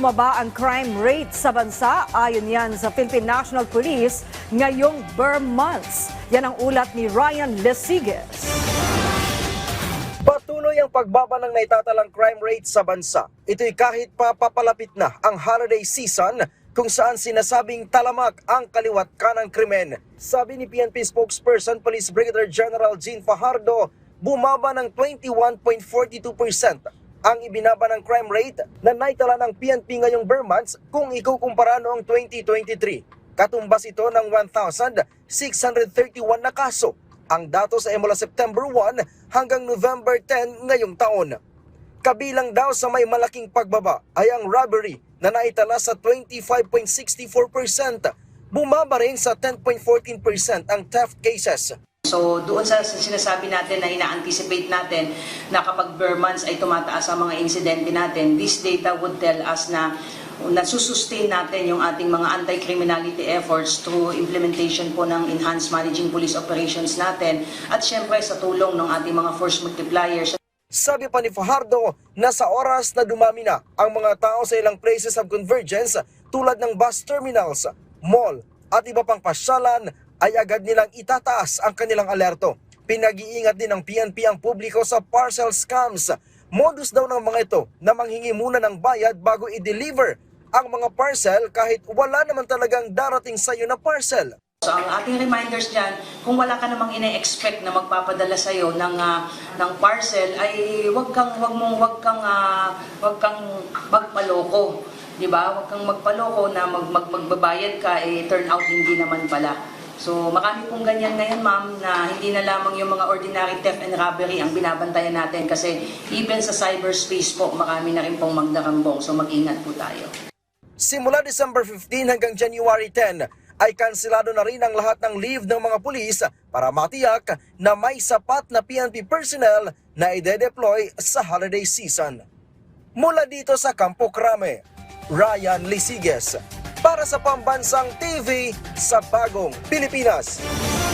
bumaba ang crime rate sa bansa. Ayon yan sa Philippine National Police ngayong Burr months. Yan ang ulat ni Ryan Lesigues. Patuloy ang pagbaba ng naitatalang crime rate sa bansa. Ito'y kahit pa papalapit na ang holiday season kung saan sinasabing talamak ang kaliwat kanang krimen. Sabi ni PNP spokesperson Police Brigadier General Jean Fajardo, bumaba ng 21.42% ang ibinaba ng crime rate na naitala ng PNP ngayong Burr months kung ikukumpara noong 2023. Katumbas ito ng 1,631 na kaso. Ang datos ay mula September 1 hanggang November 10 ngayong taon. Kabilang daw sa may malaking pagbaba ay ang robbery na naitala sa 25.64%. Bumaba rin sa 10.14% ang theft cases. So doon sa sinasabi natin na ina-anticipate natin na kapag Burr months ay tumataas ang mga insidente natin, this data would tell us na nasusustain natin yung ating mga anti-criminality efforts through implementation po ng enhanced managing police operations natin at syempre sa tulong ng ating mga force multipliers. Sabi pa ni Fajardo na sa oras na dumami na ang mga tao sa ilang places of convergence tulad ng bus terminals, mall at iba pang pasyalan ay agad nilang itataas ang kanilang alerto. Pinag-iingat din ng PNP ang publiko sa parcel scams. Modus daw ng mga ito na manghingi muna ng bayad bago i-deliver ang mga parcel kahit wala naman talagang darating sa iyo na parcel. So ang ating reminders dyan, kung wala ka namang ine-expect na magpapadala sa iyo ng parcel, ay wag kang magpaloko, 'di ba? Wag kang magpaloko na magbabayad ka turn out hindi naman pala. So marami pong ganyan ngayon, ma'am, na hindi na lamang yung mga ordinary theft and robbery ang binabantayan natin kasi even sa cyberspace po, marami na rin pong magdarambong. So mag-ingat po tayo. Simula December 15 hanggang January 10 ay kanselado na rin ang lahat ng leave ng mga pulis para matiyak na may sapat na PNP personnel na ide-deploy sa holiday season. Mula dito sa Campo Crame, Ryan Lesigues para sa Pambansang TV sa Bagong Pilipinas.